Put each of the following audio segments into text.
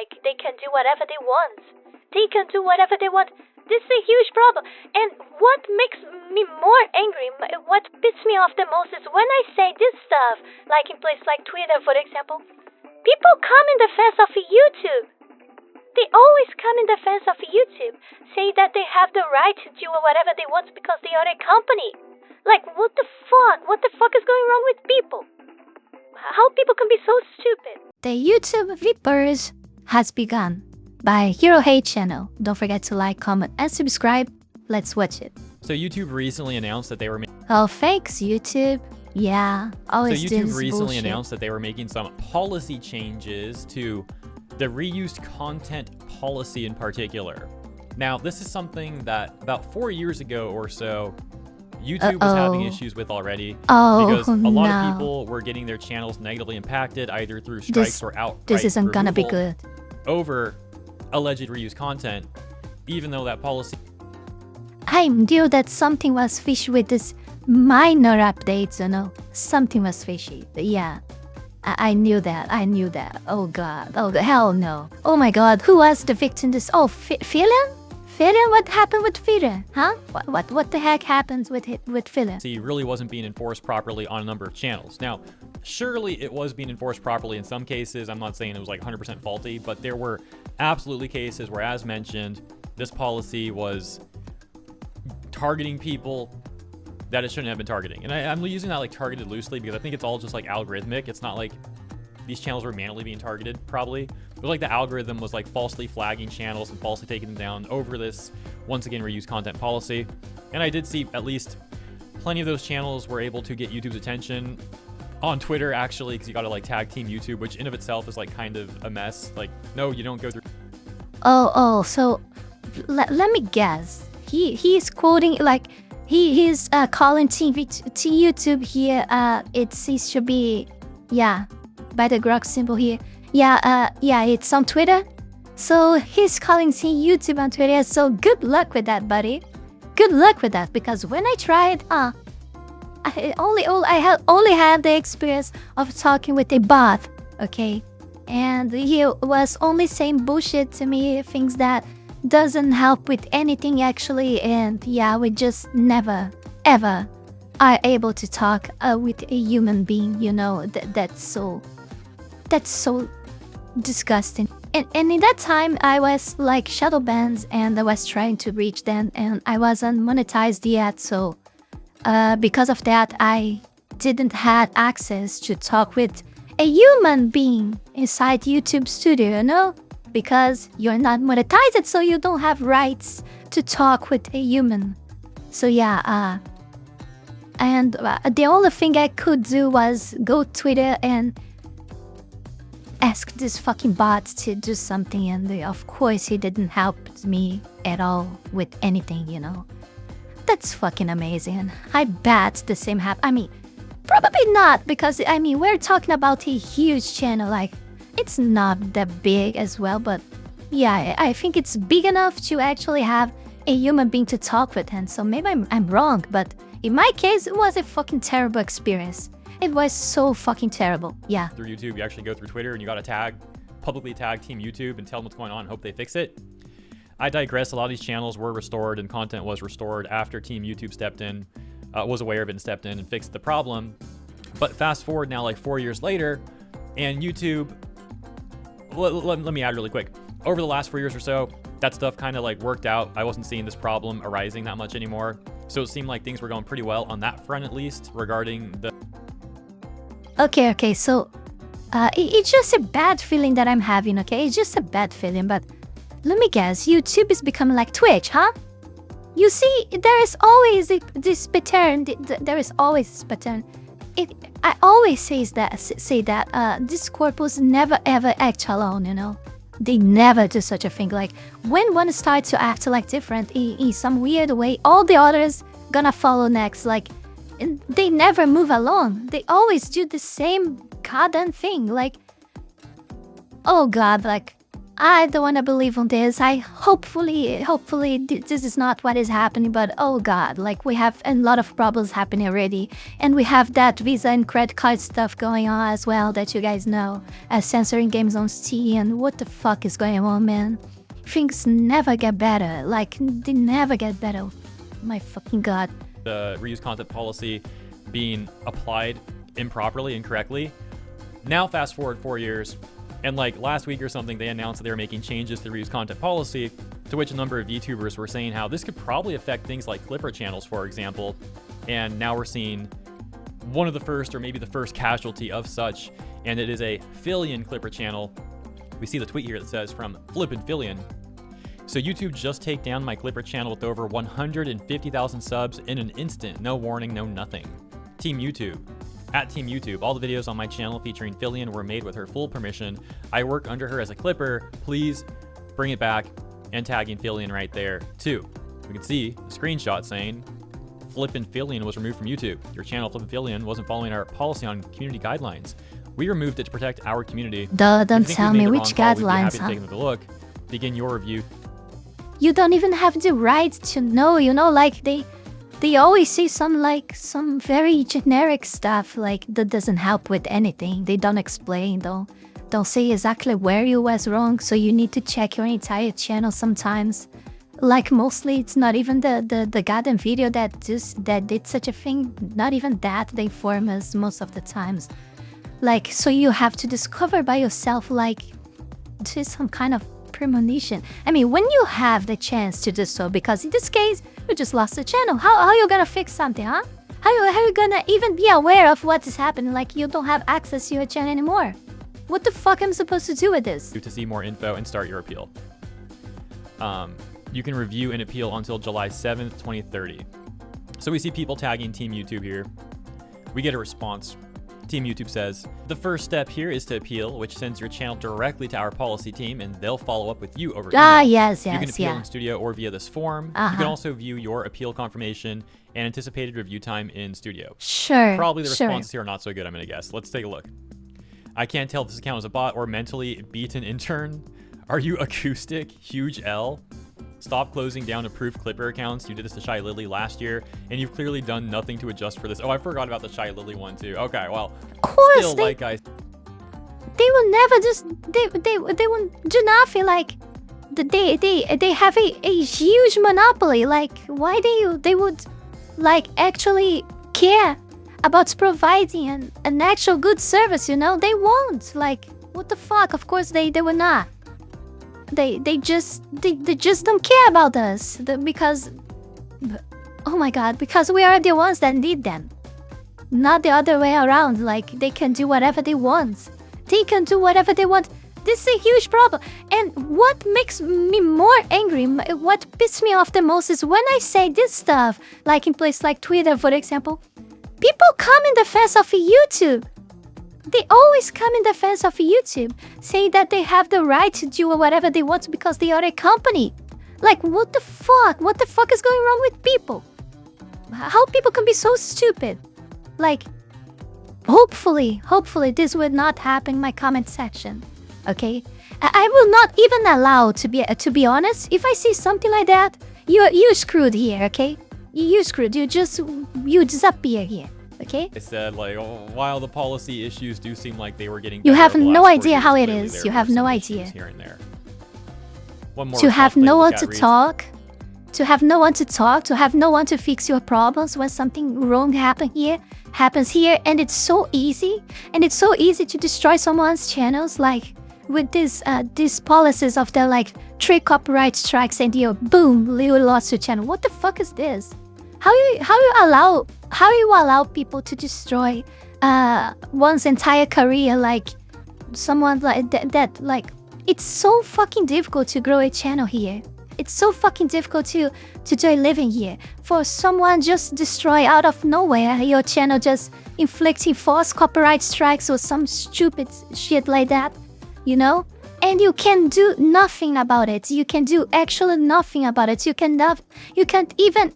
like they can do whatever they want. They can do whatever they want. This is a huge problem. And what makes me more angry, what pisses me off the most is when I say this stuff, like in places like Twitter, for example, people come in defense of YouTube. They always come in defense of YouTube, say that they have the right to do whatever they want because they are a company. Like, what the fuck? What the fuck is going wrong with people? How people can be so stupid? The YouTube VTubers has begun by Hero Hate channel. Don't forget to like, comment, and subscribe. Let's watch it. So YouTube recently announced that they were Oh, thanks, YouTube. Yeah, always So do YouTube this recently bullshit. announced that they were making some policy changes to the reused content policy in particular. Now, this is something that about 4 years ago or so, YouTube was having issues with already. Because a lot of people were getting their channels negatively impacted either through strikes or outright This isn't gonna be removal good. over alleged reused content, even though that policy... I knew that something was fishy with this minor updates, you know. Something was fishy. Yeah. I knew that. I knew that. Oh god. Oh hell no. Oh my god. Who was the victim this? Oh, Philin? Philin? What happened with Philin? Huh? What the heck happens with Philin? See, really wasn't being enforced properly on a number of channels. Now, surely it was being enforced properly in some cases. I'm not saying it was like 100% faulty, but there were absolutely cases where, as mentioned, this policy was targeting people that it shouldn't have been targeting. And I'm using that like targeted loosely because I think it's all just like algorithmic. It's not like these channels were manually being targeted, probably. It was like the algorithm was like falsely flagging channels and falsely taking them down over this, once again, reuse content policy. And I did see at least plenty of those channels were able to get YouTube's attention on Twitter, actually, because you gotta like tag team YouTube, which in of itself is like kind of a mess. Like, no, you don't go through. So let me guess. He's quoting like he's calling to YouTube here. It should be by the grok symbol here. It's on Twitter. So he's calling to YouTube on Twitter. So good luck with that, buddy. Good luck with that, because when I tried, I only had the experience of talking with a bot, okay, and he was only saying bullshit to me, things that doesn't help with anything actually, and we just never ever are able to talk with a human being, you know. That's so disgusting. And in that time I was like shadow banned and I was trying to reach them and I wasn't monetized yet, so because of that I didn't have access to talk with a human being inside YouTube studio, you know, because you're not monetized, so you don't have rights to talk with a human. So and the only thing I could do was go Twitter and ask this fucking bot to do something, and of course he didn't help me at all with anything, you know. That's fucking amazing. I bet the same happened. I mean, probably not, because I mean we're talking about a huge channel, like it's not that big as well, but yeah, I think it's big enough to actually have a human being to talk with, and so maybe I'm wrong, but in my case it was a fucking terrible experience. It was so fucking terrible, yeah. Through YouTube, you actually go through Twitter and you gotta publicly tag Team YouTube and tell them what's going on and hope they fix it. I digress. A lot of these channels were restored and content was restored after Team YouTube stepped in, was aware of it and stepped in and fixed the problem. But fast forward now like 4 years later, and YouTube, let me add really quick. Over the last 4 years or so, that stuff kind of like worked out. I wasn't seeing this problem arising that much anymore. So it seemed like things were going pretty well on that front, at least, regarding the... Okay, so it's just a bad feeling that I'm having, okay? It's just a bad feeling, but let me guess, YouTube is becoming like Twitch, huh? You see, there is always this pattern, there is always this pattern. I always say that this corpus never ever act alone, you know? They never do such a thing. Like, when one starts to act like different in some weird way, all the others gonna follow next, like, and they never move along. They always do the same goddamn thing. Like, oh god, like, I don't want to believe on this. Hopefully this is not what is happening, but oh god, like we have a lot of problems happening already, and we have that Visa and credit card stuff going on as well that you guys know, as censoring games on Steam, and what the fuck is going on, man? Things never get better, like they never get better. My fucking god. The reuse content policy being applied improperly, incorrectly. Now fast forward 4 years, and like last week or something, they announced that they were making changes to the reuse content policy, to which a number of VTubers were saying how this could probably affect things like Clipper channels, for example. And now we're seeing one of the first, or maybe the first casualty of such, and it is a Fillion Clipper channel. We see the tweet here that says, from Flippin' Fillion. So YouTube just take down my Clipper channel with over 150,000 subs in an instant. No warning, no nothing. Team YouTube. At Team YouTube, all the videos on my channel featuring Fillion were made with her full permission. I work under her as a Clipper. Please bring it back, and tagging Fillion right there too. We can see a screenshot saying Flippin' Fillion was removed from YouTube. Your channel Flippin' Fillion wasn't following our policy on community guidelines. We removed it to protect our community. Don't tell me which guidelines, huh? Take a look. Begin your review. You don't even have the right to know, you know, like they always say some very generic stuff like that doesn't help with anything. They don't explain, don't say exactly where you was wrong, so you need to check your entire channel sometimes. Like mostly it's not even the goddamn video that did such a thing, not even that they inform us most of the times. Like, so you have to discover by yourself, like, to some kind of premonition. I mean, when you have the chance to do so, because in this case, you just lost the channel. How are you gonna fix something, huh? How are you gonna even be aware of what is happening? Like, you don't have access to your channel anymore. What the fuck am I supposed to do with this? To see more info and start your appeal. You can review and appeal until July 7th, 2030. So we see people tagging Team YouTube here. We get a response. Team YouTube says, the first step here is to appeal, which sends your channel directly to our policy team, and they'll follow up with you over email. Yes, you can appeal in studio or via this form. You can also view your appeal confirmation and anticipated review time in studio. Sure. Probably the responses here are not so good, I'm gonna guess. Let's take a look. I can't tell if this account is a bot or mentally beaten intern. Are you acoustic? Huge L. Stop closing down approved Clipper accounts. You did this to Shy Lily last year, and you've clearly done nothing to adjust for this. Oh, I forgot about the Shy Lily one too. Okay, well, of course, still, like I... They will never just... They will do nothing, like... They have a huge monopoly. Like, why they would, like, actually care about providing an actual good service, you know? They won't. Like, what the fuck? Of course they will not. They just don't care about us because, oh my god, because we are the ones that need them, not the other way around. Like, they can do whatever they want. They can do whatever they want. This is a huge problem. And what makes me more angry, what pisses me off the most, is when I say this stuff, like in places like Twitter, for example, people come in defense of YouTube. They always come in defense of YouTube, saying that they have the right to do whatever they want because they are a company. Like, what the fuck? What the fuck is going wrong with people? How people can be so stupid? Like, hopefully this will not happen in my comment section, okay? I will not even allow, to be honest, if I see something like that, you're screwed here, okay? You're screwed. You disappear here. Okay. I said, like, while the policy issues do seem like they were getting better, you have no idea how it is. You have no idea. Here and there. One more to have no one to talk, to have no one to talk, to have no one to fix your problems when something wrong happens here, and it's so easy, to destroy someone's channels, like with these policies of the like 3 copyright strikes and you boom, you lost your channel. What the fuck is this? How you allow people to destroy one's entire career, like someone like that? Like, it's so fucking difficult to grow a channel here. It's so fucking difficult to do a living here. For someone just destroy out of nowhere your channel, just inflicting false copyright strikes or some stupid shit like that, you know? And you can do nothing about it. You can do actually nothing about it. You can't even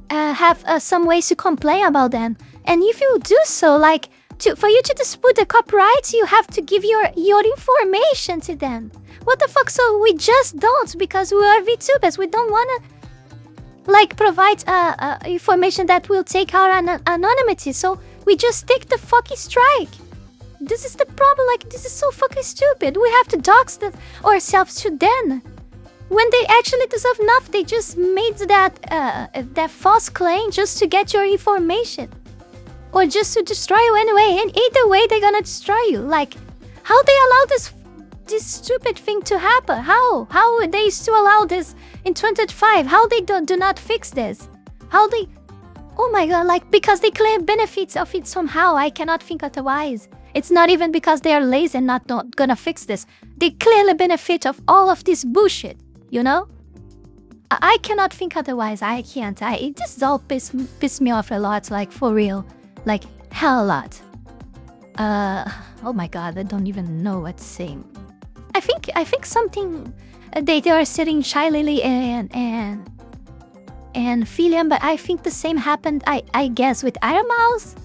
have some ways to complain about them. And if you do so, like, for you to dispute the copyright, you have to give your information to them. What the fuck? So we just don't, because we are VTubers. We don't wanna like provide information that will take our anonymity. So we just take the fucking strike. This is the problem. Like, this is so fucking stupid. We have to dox ourselves to them when they actually deserve enough. They just made that false claim just to get your information, or just to destroy you anyway. And either way, they're gonna destroy you. Like, how they allow this stupid thing to happen? How would they still allow this in 2025? How they do not fix this? How they? Oh my god! Like, because they claim benefits of it somehow. I cannot think otherwise. It's not even because they are lazy and not gonna fix this. They clearly benefit of all of this bullshit, you know? I cannot think otherwise. I can't. This all piss me off a lot, like, for real. Like, hell a lot. Oh my god, I don't even know what to say. I think something they are sitting shyly and Philium, but I think the same happened, I guess, with Iron Mouse.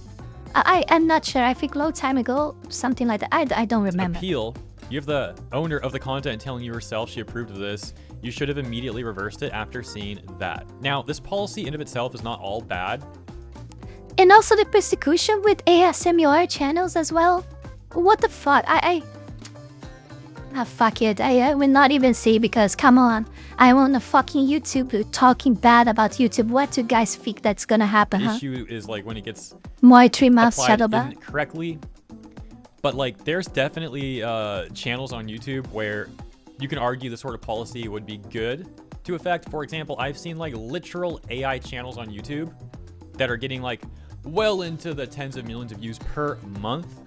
I'm not sure. I think a long time ago, something like that. I don't remember. Appeal. You have the owner of the content telling you herself she approved of this. You should have immediately reversed it after seeing that. Now, this policy in of itself is not all bad. And also the persecution with ASMR channels as well. What the fuck? Fuck it. I will not even say, because come on. I'm on a fucking YouTube talking bad about YouTube. What do you guys think that's gonna happen, The issue is, like, when it gets more 3 months applied shadowban incorrectly. But, like, there's definitely channels on YouTube where you can argue this sort of policy would be good to effect. For example, I've seen, like, literal AI channels on YouTube that are getting, like, well into the tens of millions of views per month,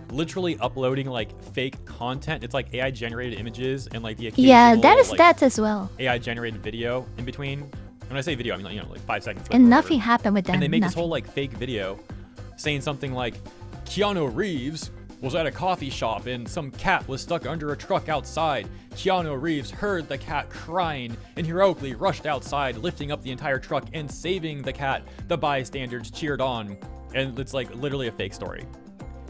literally uploading, like, fake content. It's like AI generated images and, like, the occasional, yeah, that is like, that as well. AI generated video in between. When I say video, I mean, like, you know, like 5 seconds. And nothing happened with them. And they make nothing. this whole, like, fake video saying something like, Keanu Reeves was at a coffee shop and some cat was stuck under a truck outside. Keanu Reeves heard the cat crying and heroically rushed outside, lifting up the entire truck and saving the cat. The bystanders cheered on. And it's, like, literally a fake story.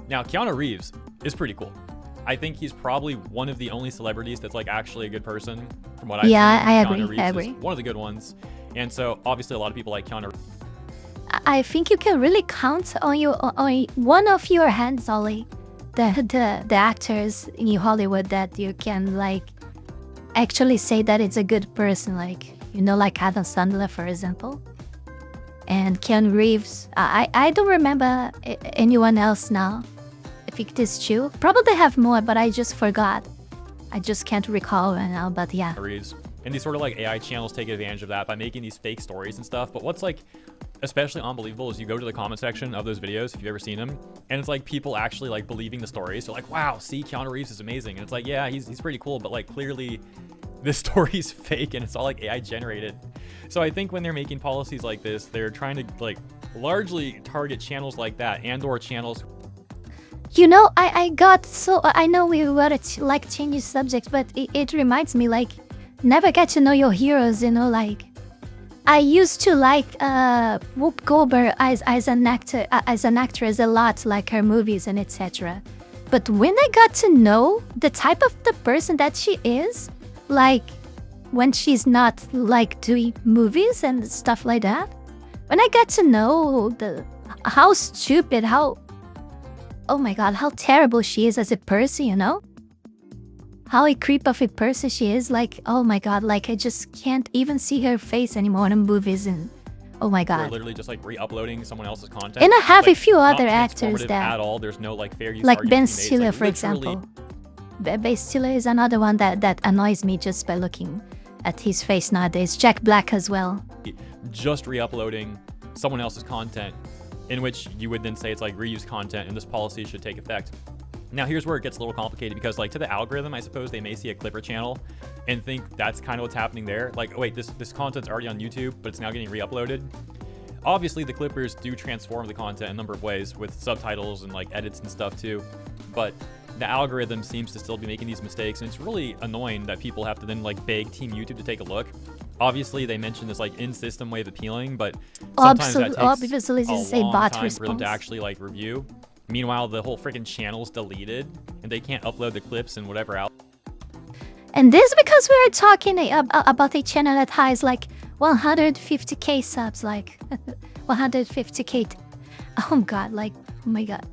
Now, Keanu Reeves is pretty cool. I think he's probably one of the only celebrities that's, like, actually a good person, from what I've seen. I agree. Keanu Reeves I agree. is one of the good ones. And so, obviously, a lot of people like Keanu. I think you can really count on one of your hands, Ollie, the actors in Hollywood that you can, like, actually say that it's a good person, like, you know, like Adam Sandler, for example, and Keanu Reeves. I don't remember anyone else now. I think this too. Probably have more, but I just forgot. I just can't recall right now. But yeah. Reeves. And these sort of, like, AI channels take advantage of that by making these fake stories and stuff. But what's, like, especially unbelievable is you go to the comment section of those videos, if you've ever seen them, and it's like people actually, like, believing the stories. So, like, wow, see, Keanu Reeves is amazing. And it's like, yeah, he's pretty cool, but, like, clearly this story's fake and it's all, like, AI generated. So I think when they're making policies like this, they're trying to, like, largely target channels like that and or channels. You know, I got so, I know we were like changing subjects, but it reminds me, like, never get to know your heroes, you know, like, I used to like Whoop Goldberg as an actress a lot, like her movies and etc. But when I got to know the type of the person that she is, like, when she's not, like, doing movies and stuff like that, when I got to know how stupid, oh my god, how terrible she is as a person, you know? How a creep of a person she is, like, oh my god, like, I just can't even see her face anymore in movies, and oh my god. They're literally just, like, re-uploading someone else's content. And I have, like, a few not other actors that... at all. There's no, like, fair use like Ben argument to be made. Stiller, Like, for example. Ben Stiller is another one that annoys me just by looking at his face nowadays. Jack Black as well. Just re-uploading someone else's content, in which you would then say it's, like, reused content, and this policy should take effect. Now, here's where it gets a little complicated, because, like, to the algorithm, I suppose they may see a Clipper channel and think that's kind of what's happening there. Like, oh, wait, this content's already on YouTube, but it's now getting re-uploaded. Obviously, the Clippers do transform the content in a number of ways with subtitles and, like, edits and stuff too, but the algorithm seems to still be making these mistakes, and it's really annoying that people have to then, like, beg Team YouTube to take a look. Obviously, they mentioned this, like, in-system way of appealing, but sometimes that takes obviously, a this is a long bot time for them response. to actually, like, review. Meanwhile, the whole freaking channel's deleted, and they can't upload the clips and whatever else. And this because we are talking about a channel that has like 150k subs, like 150k. Oh god, like, oh my god.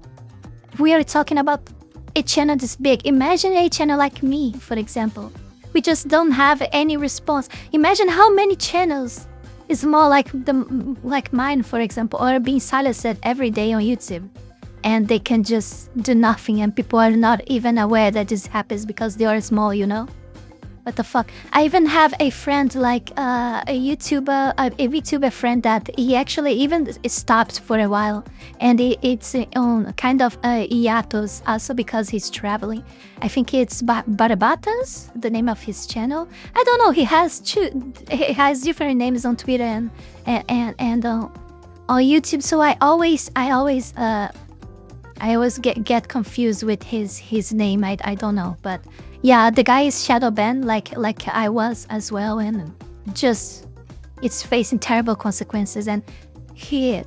We are talking about a channel this big. Imagine a channel like me, for example. We just don't have any response. Imagine how many channels is more like mine, for example, or being silenced every day on YouTube. And they can just do nothing, and people are not even aware that this happens because they are small, you know? What the fuck? I even have a friend, like a YouTuber, a VTuber friend that he actually even stopped for a while. And it's on kind of hiatus, also because he's traveling. I think it's Barabatas, the name of his channel. I don't know, he has different names on Twitter and on YouTube. So I always get confused with his name. I don't know, but yeah, the guy is shadow banned like I was as well, and just it's facing terrible consequences. And he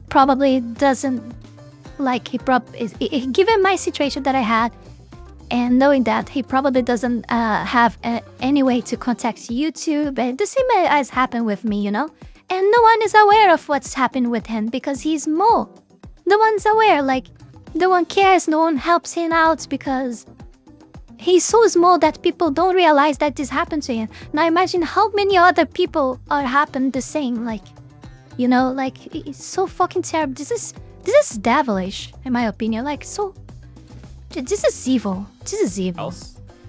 probably doesn't like given my situation that I had, and knowing that he probably doesn't have any way to contact YouTube, and the same as happened with me, you know. And no one is aware of what's happened with him because he's small. No one's aware, like. No one cares, no one helps him out because he's so small that people don't realize that this happened to him. Now imagine how many other people are happened the same, like, you know, like, it's so fucking terrible. This is devilish, in my opinion, like, so, this is evil. This is evil.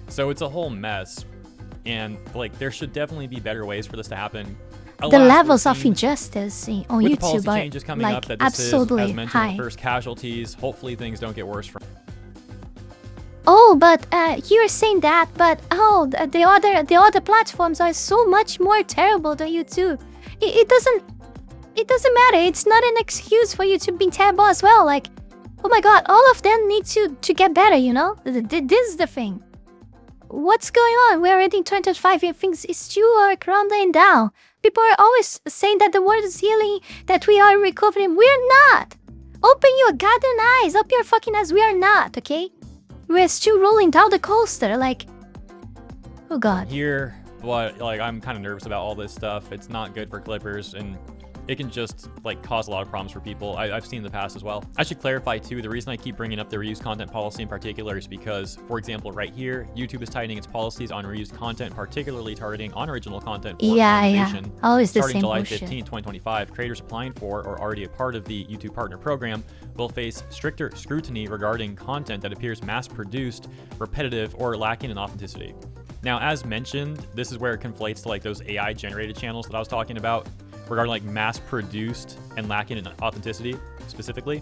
So it's a whole mess, and, like, there should definitely be better ways for this to happen. The levels of injustice on with YouTube the changes coming like up, that this absolutely is, as mentioned, high. the first casualties. Hopefully things don't get worse from. Oh, but you're saying that, but the other platforms are so much more terrible than YouTube. It doesn't matter. It's not an excuse for YouTube being terrible as well. Like, oh my god, all of them need to get better. You know, this is the thing. What's going on? We're already in 2025 and things still are crumbling down. People are always saying that the world is healing, that we are recovering. We're not. Open your goddamn eyes. Open your fucking eyes. We are not, okay? We're still rolling down the coaster, like... Oh god. Here, but, like, I'm kind of nervous about all this stuff. It's not good for Clippers, and it can just, like, cause a lot of problems for people. I've seen in the past as well. I should clarify, too, the reason I keep bringing up the reused content policy in particular is because, for example, right here, YouTube is tightening its policies on reused content, particularly targeting unoriginal content for monetization. Always the Starting same July bullshit. 15, 2025, creators applying for or already a part of the YouTube Partner Program will face stricter scrutiny regarding content that appears mass-produced, repetitive, or lacking in authenticity. Now, as mentioned, this is where it conflates to, like, those AI-generated channels that I was talking about, regarding, like, mass-produced and lacking in authenticity, specifically.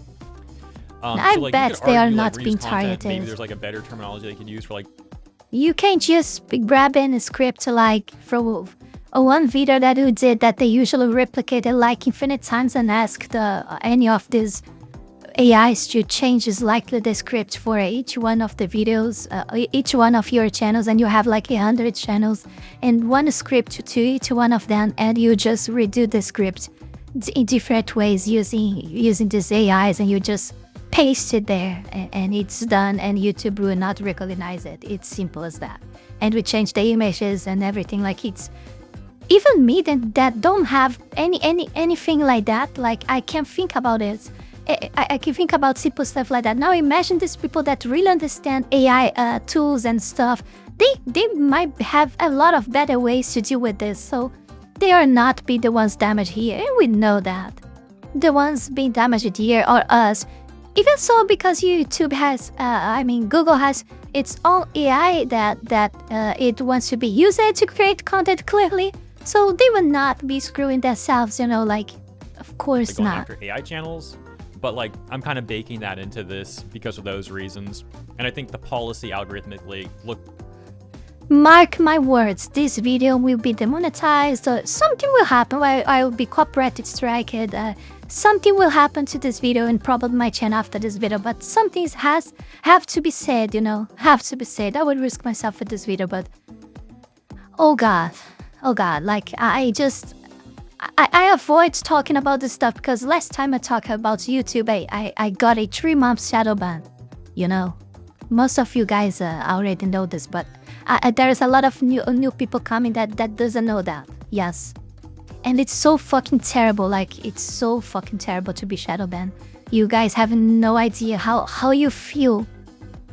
I so, like, bet they are argue, not like, being reused content, targeted. Maybe there's, like, a better terminology they could use for, like... You can't just grab in a script, like, from one video that you did that they usually replicated, like, infinite times and ask any of these AIs to change likely the script for each one of the videos, each one of your channels, and you have like 100 channels and one script to each one of them, and you just redo the script in different ways using these AIs, and you just paste it there, and it's done, and YouTube will not recognize it. It's simple as that. And we change the images and everything. Like, it's even me that don't have anything like that. Like, I can't think about it. I can think about simple stuff like that. Now imagine these people that really understand AI tools and stuff. They might have a lot of better ways to deal with this, so they are not be the ones damaged here, and we know that. The ones being damaged here are us. Even so, because YouTube has, Google has its own AI that it wants to be used to create content clearly, so they will not be screwing themselves, you know, like, of course like going not. After AI channels. But, like, I'm kind of baking that into this because of those reasons. And I think the policy algorithmically Mark my words, this video will be demonetized, or something will happen. I will be copyright striked. Something will happen to this video and probably my channel after this video, but something have to be said, you know, have to be said. I would risk myself for this video, but oh god, like, I avoid talking about this stuff because last time I talked about YouTube, I got a 3-month shadow ban. You know, most of you guys already know this, but there's a lot of new people coming that doesn't know that. Yes, and it's so fucking terrible. Like, it's so fucking terrible to be shadow banned. You guys have no idea how you feel.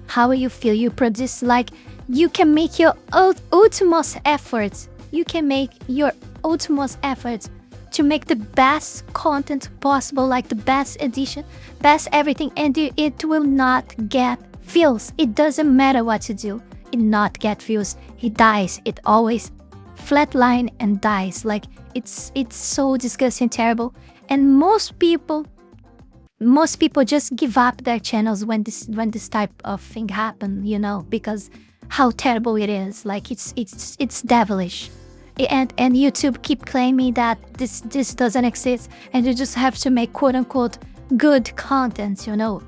How you feel. You produce, like, you can make your utmost efforts. You can make your utmost efforts to make the best content possible, like the best edition, best everything, and it will not get views. It doesn't matter what you do, it not get views. It dies. It always flatline and dies. Like, it's so disgusting, terrible. And most people just give up their channels when this type of thing happen, you know, because how terrible it is. Like, it's devilish. And YouTube keep claiming that this doesn't exist and you just have to make quote-unquote good content, you know.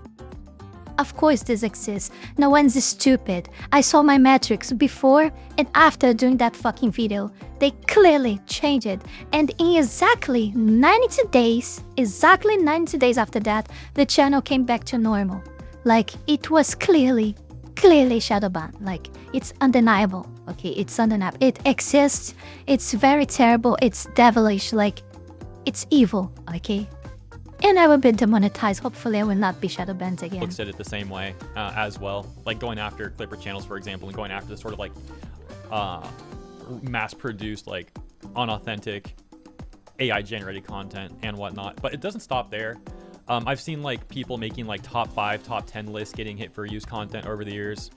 Of course this exists. No one's stupid. I saw my metrics before and after doing that fucking video. They clearly changed it. And in exactly 90 days after that, the channel came back to normal. Like, it was clearly shadow banned. Like, it's undeniable. Okay, it's undeniable. It exists. It's very terrible. It's devilish. Like, it's evil. Okay, and I will be demonetized. Hopefully I will not be shadow banned again. Looks at it the same way as well. Like, going after Clipper channels, for example, and going after the sort of like mass-produced, like, unauthentic AI-generated content and whatnot. But it doesn't stop there. I've seen, like, people making, like, top 5, top 10 lists getting hit for used content over the years.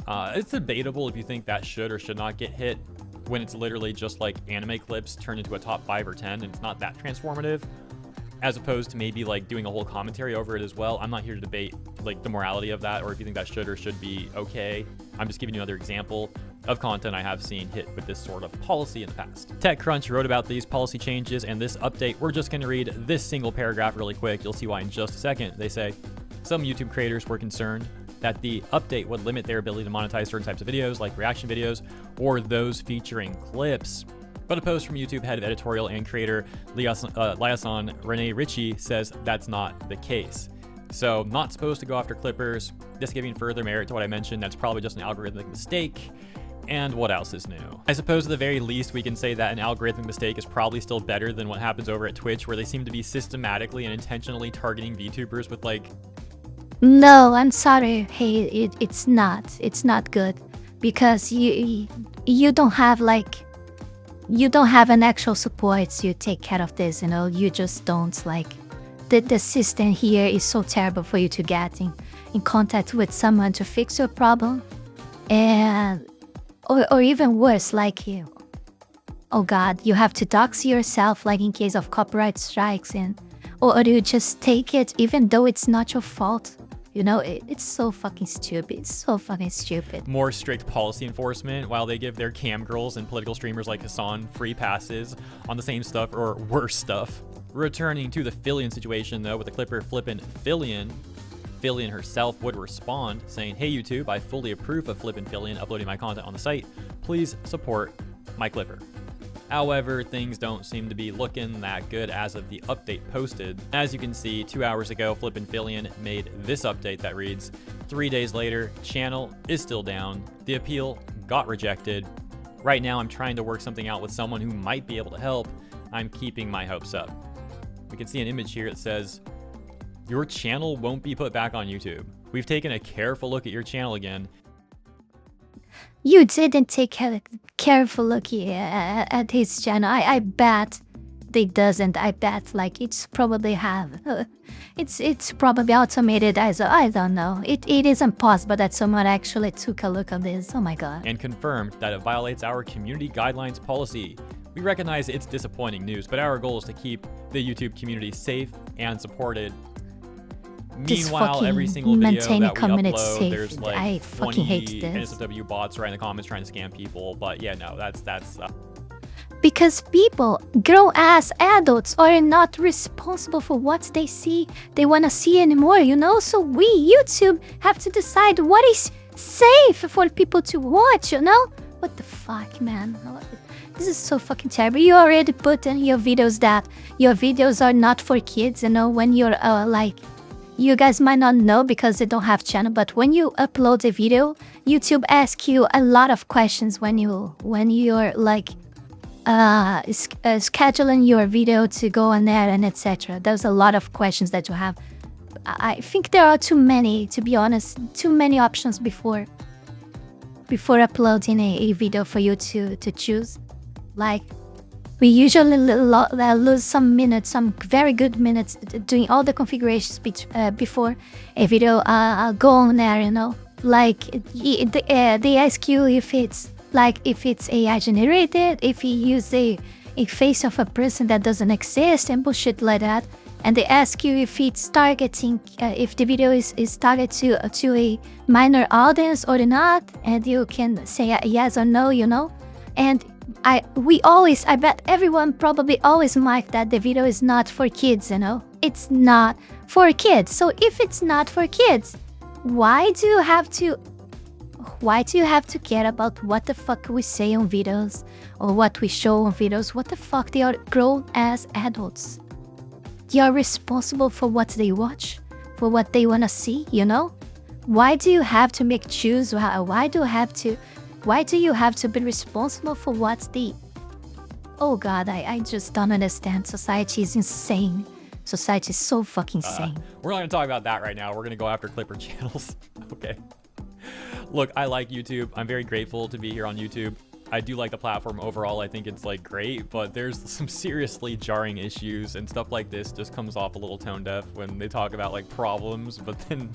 It's debatable if you think that should or should not get hit when it's literally just, like, anime clips turned into a top 5 or 10 and it's not that transformative, as opposed to maybe, like, doing a whole commentary over it as well. I'm not here to debate, like, the morality of that or if you think that should or should be okay. I'm just giving you another example of content I have seen hit with this sort of policy in the past. TechCrunch wrote about these policy changes and this update. We're just going to read this single paragraph really quick. You'll see why in just a second. They say, some YouTube creators were concerned that the update would limit their ability to monetize certain types of videos, like reaction videos or those featuring clips. But a post from YouTube head of editorial and creator Liaison Renee Ritchie says that's not the case. So, not supposed to go after clippers, just giving further merit to what I mentioned. That's probably just an algorithmic mistake. And what else is new? I suppose at the very least we can say that an algorithmic mistake is probably still better than what happens over at Twitch, where they seem to be systematically and intentionally targeting VTubers with, like... No, I'm sorry. Hey, it's not good. Because you don't have, like... You don't have an actual support to take care of this, you know? You just don't, like... The system here is so terrible for you to get in contact with someone to fix your problem. And... Or even worse, like, you, oh god, you have to dox yourself, like, in case of copyright strikes, and or you just take it even though it's not your fault. You know, it's so fucking stupid. It's so fucking stupid. More strict policy enforcement while they give their cam girls and political streamers like Hassan free passes on the same stuff or worse stuff. Returning to the Fillion situation, though, with the clipper flippin' Fillion. Fillion herself would respond saying, hey YouTube, I fully approve of Flippin' Fillion uploading my content on the site. Please support my clipper. However, things don't seem to be looking that good as of the update posted. As you can see, 2 hours ago, Flippin' Fillion made this update that reads, 3 days later, channel is still down. The appeal got rejected. Right now, I'm trying to work something out with someone who might be able to help. I'm keeping my hopes up. We can see an image here that says, your channel won't be put back on YouTube. We've taken a careful look at your channel again. You didn't take a careful look at his channel. I bet they doesn't. I bet, like, it's probably have. It's probably automated as I don't know. It is impossible that someone actually took a look at this. Oh my god. And confirmed that it violates our community guidelines policy. We recognize it's disappointing news, but our goal is to keep the YouTube community safe and supported. Meanwhile, every single video that we upload, there's like I fucking 20 hate this. NSFW bots right in the comments trying to scam people. But yeah, no, that's because people, grown-ass adults, are not responsible for what they see. They want to see anymore, you know? So we, YouTube, have to decide what is safe for people to watch, you know? What the fuck, man? This is so fucking terrible. You already put in your videos that your videos are not for kids, you know, when you're like, you guys might not know because they don't have channel, but when you upload a video, YouTube asks you a lot of questions when you're like scheduling your video to go on there and etc. There's a lot of questions that you have. I think there are too many, to be honest, too many options before uploading a video for you to choose. Like, we usually lose some minutes, some very good minutes doing all the configurations before a video go on there, you know. Like, they ask you if it's AI generated, if you use a face of a person that doesn't exist and bullshit like that. And they ask you if it's targeting, if the video is targeted to a minor audience or not, and you can say yes or no, you know. And I bet everyone probably always mark that the video is not for kids, you know. It's not for kids. So if it's not for kids, why do you have to care about what the fuck we say on videos or what we show on videos? What the fuck? They are grown as adults. They are responsible for what they watch, for what they wanna see, you know? Why do you have to make choose? Why do you have to be responsible for what's the... Oh god, I just don't understand. Society is insane. Society is so fucking insane. We're not gonna talk about that right now. We're gonna go after Clipper channels. Okay. Look, I like YouTube. I'm very grateful to be here on YouTube. I do like the platform overall. I think it's like great, but there's some seriously jarring issues, and stuff like this just comes off a little tone deaf when they talk about like problems, but then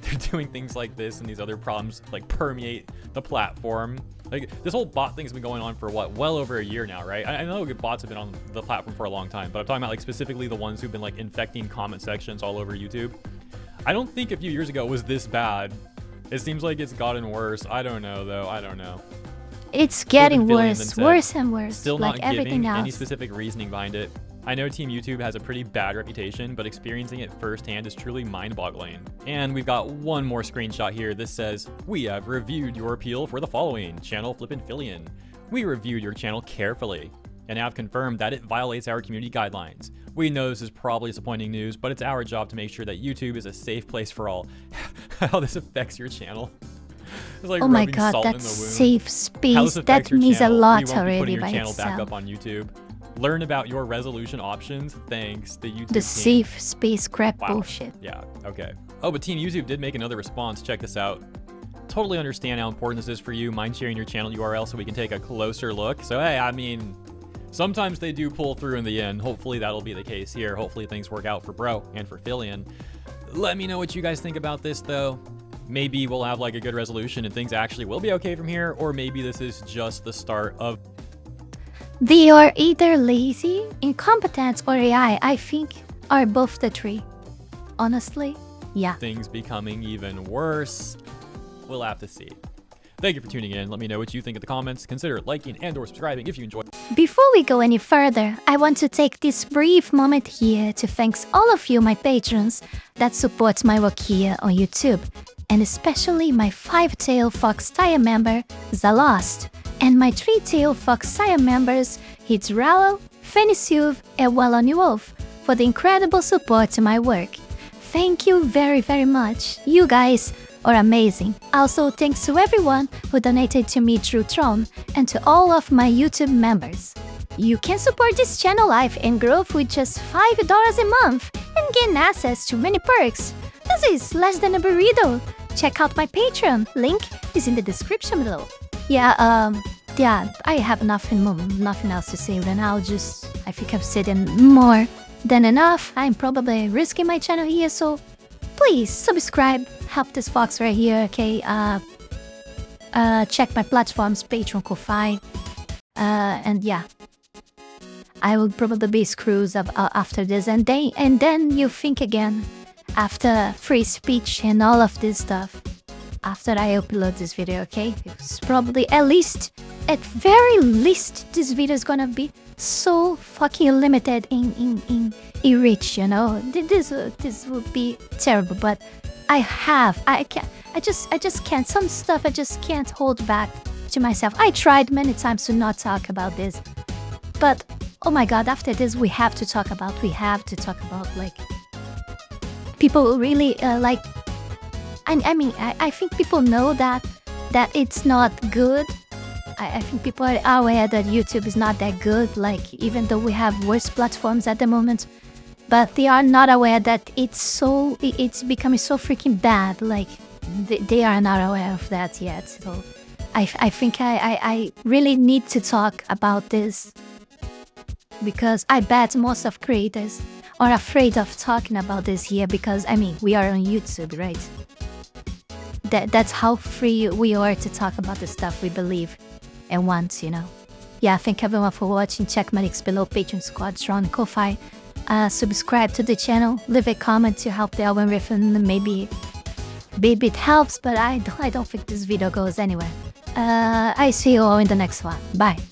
they're doing things like this and these other problems like permeate the platform. Like, this whole bot thing's been going on for what, well over a year now, right? I know bots have been on the platform for a long time, but I'm talking about like specifically the ones who've been like infecting comment sections all over YouTube. I don't think a few years ago it was this bad. It seems like it's gotten worse. I don't know though. I don't know. It's getting worse and worse. Still like not everything giving else. any specific reasoning behind it. I know Team YouTube has a pretty bad reputation, but experiencing it firsthand is truly mind-boggling. And we've got one more screenshot here. This says, "We have reviewed your appeal for the following, Channel Flippin' Fillion. We reviewed your channel carefully and have confirmed that it violates our community guidelines. We know this is probably disappointing news, but it's our job to make sure that YouTube is a safe place for all." How this affects your channel. It's like oh my god, that's safe space. That means a lot already by channel itself. back up on YouTube. Learn about your resolution options. Thanks, the YouTube The team. safe space crap bullshit. Yeah, okay. Oh, but Team YouTube did make another response. Check this out. Totally understand how important this is for you. Mind sharing your channel URL so we can take a closer look. So, hey, I mean, sometimes they do pull through in the end. Hopefully that'll be the case here. Hopefully things work out for Bro and for Fillion. Let me know what you guys think about this, though. Maybe we'll have like a good resolution and things actually will be okay from here, or maybe this is just the start of... They are either lazy, incompetent, or AI. I think are both the three. Honestly, yeah. Things becoming even worse. We'll have to see. Thank you for tuning in. Let me know what you think in the comments. Consider liking and or subscribing if you enjoyed. Before we go any further, I want to take this brief moment here to thank all of you, my patrons, that support my work here on YouTube, and especially my 5-tail Fox Tier member, Zalost, and my 3-tail Fox Tier members, Heath Rowell, Fenny Sylvy, and Radmuiel, for the incredible support to my work. Thank you very, very much. You guys are amazing. Also, thanks to everyone who donated to me through Tron, and to all of my YouTube members. You can support this channel life and growth with just $5 a month and gain access to many perks. This is less than a burrito. Check out my Patreon. Link is in the description below. Yeah, I have nothing else to say right now. I think I've said more than enough. I'm probably risking my channel here, so please subscribe. Help this fox right here, okay? Check my platforms, Patreon, Ko-Fi. And yeah. I will probably be screws up after this, and then you think again. After free speech and all of this stuff, after I upload this video, okay? It's probably at very least, this video is gonna be so fucking limited in reach, you know? This would be terrible, but I just can't. Some stuff I just can't hold back. to myself, I tried many times to not talk about this. But, oh my god, after this, we have to talk about, like, people really, like, I mean, I think people know that it's not good. I think people are aware that YouTube is not that good, like, even though we have worse platforms at the moment. But they are not aware that it's becoming so freaking bad, like, they are not aware of that yet. So I think I really need to talk about this, because I bet most of creators are afraid of talking about this here, because, I mean, we are on YouTube, right? That's how free we are to talk about the stuff we believe and want, you know? Yeah, thank everyone for watching. Check my links below, Patreon, Squad, Strong, Ko-Fi. Subscribe to the channel, leave a comment to help the algorithm. Maybe it helps, but I don't think this video goes anywhere. I see you all in the next one. Bye.